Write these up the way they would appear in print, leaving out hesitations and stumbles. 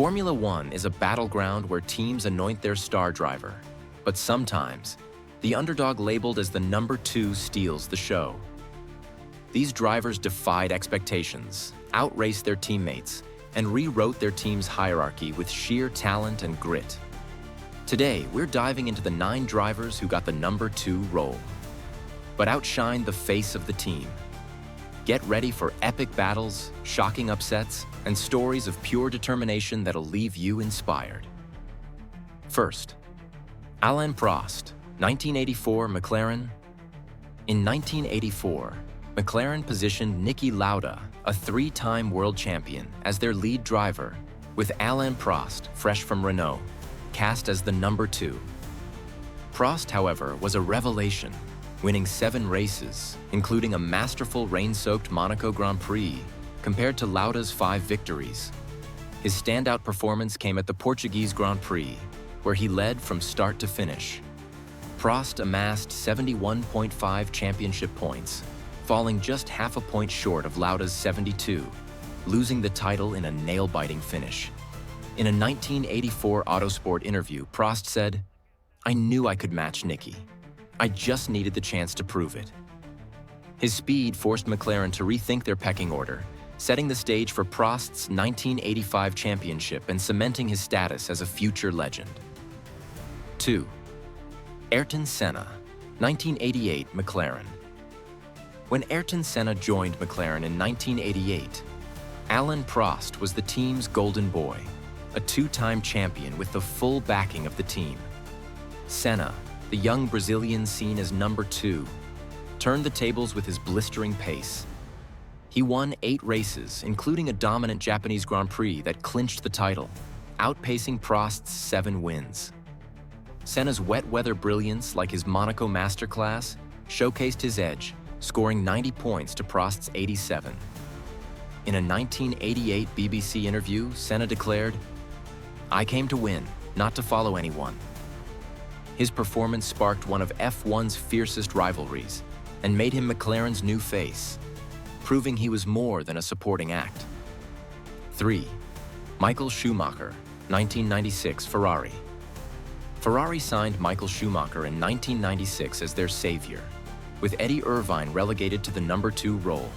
Formula One is a battleground where teams anoint their star driver, but sometimes, the underdog labeled as the number 2 steals the show. These drivers defied expectations, outraced their teammates, and rewrote their team's hierarchy with sheer talent and grit. Today, we're diving into the 9 drivers who got the number 2 role, but outshined the face of the team. Get ready for epic battles, shocking upsets, and stories of pure determination that'll leave you inspired. First, Alain Prost, 1984 McLaren. In 1984, McLaren positioned Niki Lauda, a 3-time world champion, as their lead driver, with Alain Prost, fresh from Renault, cast as the number 2. Prost, however, was a revelation, winning 7 races, including a masterful rain-soaked Monaco Grand Prix, compared to Lauda's 5 victories. His standout performance came at the Portuguese Grand Prix, where he led from start to finish. Prost amassed 71.5 championship points, falling just half a point short of Lauda's 72, losing the title in a nail-biting finish. In a 1984 Autosport interview, Prost said, "I knew I could match Niki. I just needed the chance to prove it." His speed forced McLaren to rethink their pecking order, setting the stage for Prost's 1985 championship and cementing his status as a future legend. 2. Ayrton Senna, 1988 McLaren. When Ayrton Senna joined McLaren in 1988, Alain Prost was the team's golden boy, a 2-time champion with the full backing of the team. Senna, the young Brazilian seen as number 2, turned the tables with his blistering pace. He won 8 races, including a dominant Japanese Grand Prix that clinched the title, outpacing Prost's 7 wins. Senna's wet-weather brilliance, like his Monaco Masterclass, showcased his edge, scoring 90 points to Prost's 87. In a 1988 BBC interview, Senna declared, "I came to win, not to follow anyone." His performance sparked one of F1's fiercest rivalries and made him McLaren's new face, proving he was more than a supporting act. 3. Michael Schumacher, 1996 Ferrari. Ferrari signed Michael Schumacher in 1996 as their savior, with Eddie Irvine relegated to the number 2 role.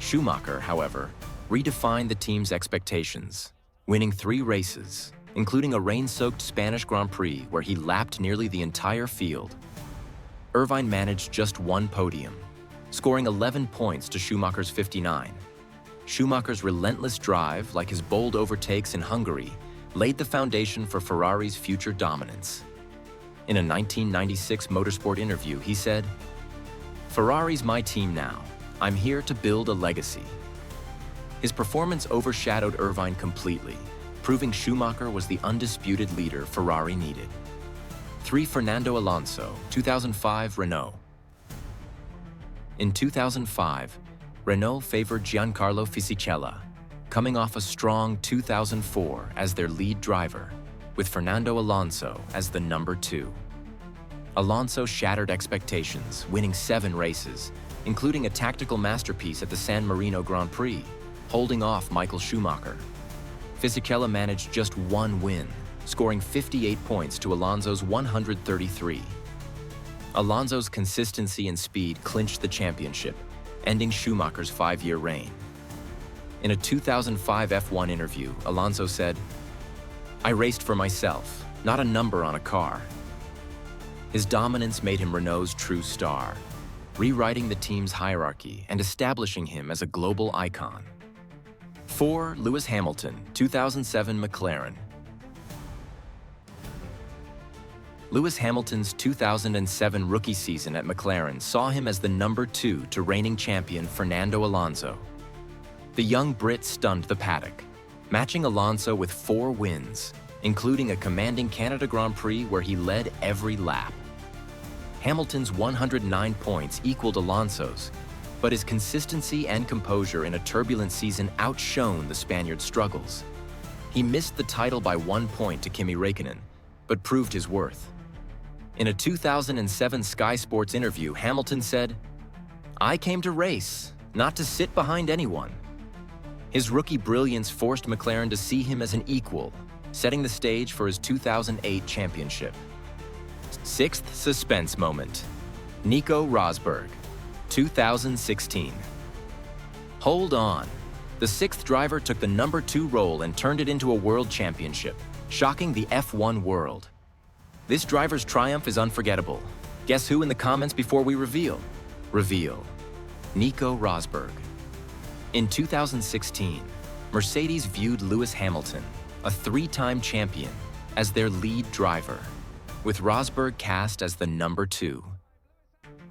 Schumacher, however, redefined the team's expectations, winning 3 races, including a rain-soaked Spanish Grand Prix where he lapped nearly the entire field. Irvine managed just 1 podium, scoring 11 points to Schumacher's 59. Schumacher's relentless drive, like his bold overtakes in Hungary, laid the foundation for Ferrari's future dominance. In a 1996 motorsport interview, he said, "Ferrari's my team now. I'm here to build a legacy." His performance overshadowed Irvine completely, proving Schumacher was the undisputed leader Ferrari needed. 3. Fernando Alonso, 2005 Renault. In 2005, Renault favored Giancarlo Fisichella, coming off a strong 2004 as their lead driver, with Fernando Alonso as the number 2. Alonso shattered expectations, winning 7 races, including a tactical masterpiece at the San Marino Grand Prix, holding off Michael Schumacher. Fisichella managed just 1 win, scoring 58 points to Alonso's 133. Alonso's consistency and speed clinched the championship, ending Schumacher's 5-year reign. In a 2005 F1 interview, Alonso said, "I raced for myself, not a number on a car." His dominance made him Renault's true star, rewriting the team's hierarchy and establishing him as a global icon. 4. Lewis Hamilton, 2007 McLaren. Lewis Hamilton's 2007 rookie season at McLaren saw him as the number 2 to reigning champion Fernando Alonso. The young Brit stunned the paddock, matching Alonso with 4 wins, including a commanding Canada Grand Prix where he led every lap. Hamilton's 109 points equaled Alonso's, but his consistency and composure in a turbulent season outshone the Spaniard's struggles. He missed the title by 1 point to Kimi Räikkönen, but proved his worth. In a 2007 Sky Sports interview, Hamilton said, "I came to race, not to sit behind anyone." His rookie brilliance forced McLaren to see him as an equal, setting the stage for his 2008 championship. Sixth suspense moment. Nico Rosberg, 2016. Hold on. The sixth driver took the number 2 role and turned it into a world championship, shocking the F1 world. This driver's triumph is unforgettable. Guess who in the comments before we reveal? Nico Rosberg. In 2016, Mercedes viewed Lewis Hamilton, a 3-time champion, as their lead driver, with Rosberg cast as the number 2.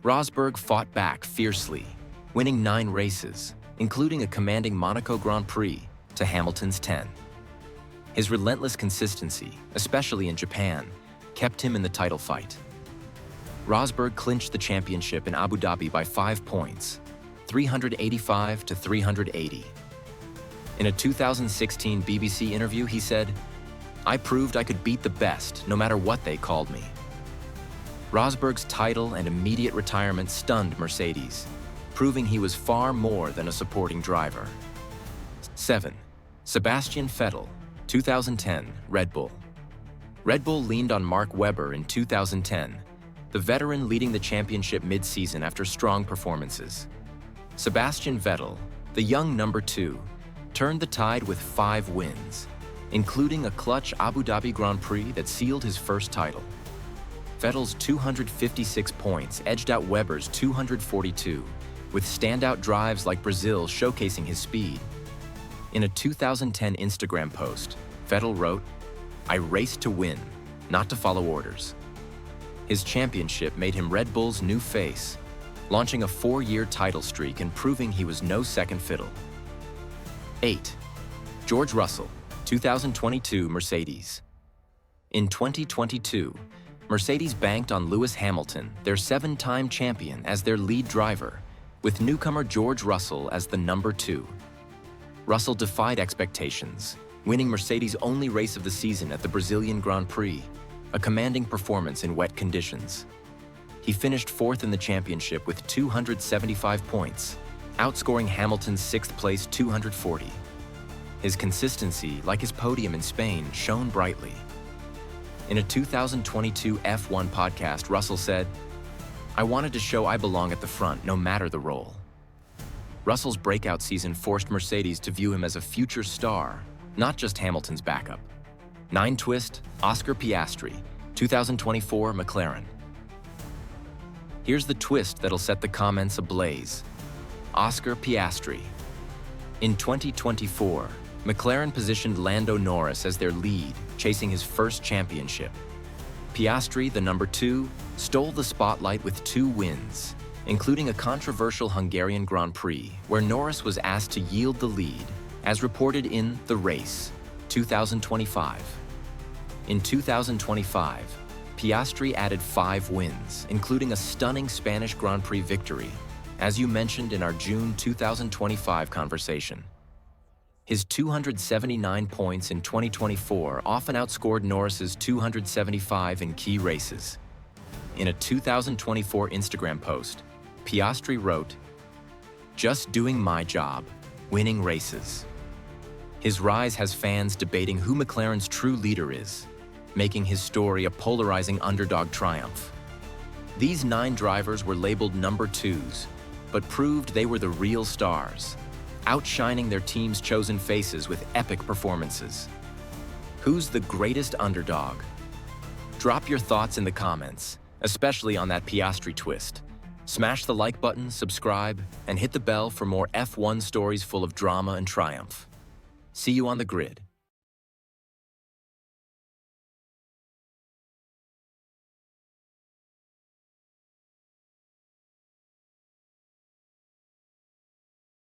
Rosberg fought back fiercely, winning 9 races, including a commanding Monaco Grand Prix, to Hamilton's 10. His relentless consistency, especially in Japan, kept him in the title fight. Rosberg clinched the championship in Abu Dhabi by 5 points, 385 to 380. In a 2016 BBC interview, he said, "I proved I could beat the best, no matter what they called me." Rosberg's title and immediate retirement stunned Mercedes, proving he was far more than a supporting driver. 7. Sebastian Vettel, 2010, Red Bull. Red Bull leaned on Mark Webber in 2010, the veteran leading the championship mid-season after strong performances. Sebastian Vettel, the young number 2, turned the tide with 5 wins, including a clutch Abu Dhabi Grand Prix that sealed his first title. Vettel's 256 points edged out Webber's 242, with standout drives like Brazil showcasing his speed. In a 2010 Instagram post, Vettel wrote, "I raced to win, not to follow orders." His championship made him Red Bull's new face, launching a 4-year title streak and proving he was no second fiddle. 8. George Russell, 2022 Mercedes. In 2022, Mercedes banked on Lewis Hamilton, their 7-time champion, as their lead driver, with newcomer George Russell as the number 2. Russell defied expectations, winning Mercedes' only race of the season at the Brazilian Grand Prix, a commanding performance in wet conditions. He finished 4th in the championship with 275 points, outscoring Hamilton's 6th-place 240. His consistency, like his podium in Spain, shone brightly. In a 2022 F1 podcast, Russell said, "I wanted to show I belong at the front, no matter the role." Russell's breakout season forced Mercedes to view him as a future star, not just Hamilton's backup. 9 twist, Oscar Piastri, 2024 McLaren. Here's the twist that'll set the comments ablaze. Oscar Piastri. In 2024, McLaren positioned Lando Norris as their lead, chasing his first championship. Piastri, the number 2, stole the spotlight with 2 wins, including a controversial Hungarian Grand Prix, where Norris was asked to yield the lead, as reported in The Race, 2025. In 2025, Piastri added 5 wins, including a stunning Spanish Grand Prix victory, as you mentioned in our June 2025 conversation. His 279 points in 2024 often outscored Norris's 275 in key races. In a 2024 Instagram post, Piastri wrote, "Just doing my job, winning races." His rise has fans debating who McLaren's true leader is, making his story a polarizing underdog triumph. These 9 drivers were labeled number 2s, but proved they were the real stars, outshining their team's chosen faces with epic performances. Who's the greatest underdog? Drop your thoughts in the comments, especially on that Piastri twist. Smash the like button, subscribe, and hit the bell for more F1 stories full of drama and triumph. See you on the grid.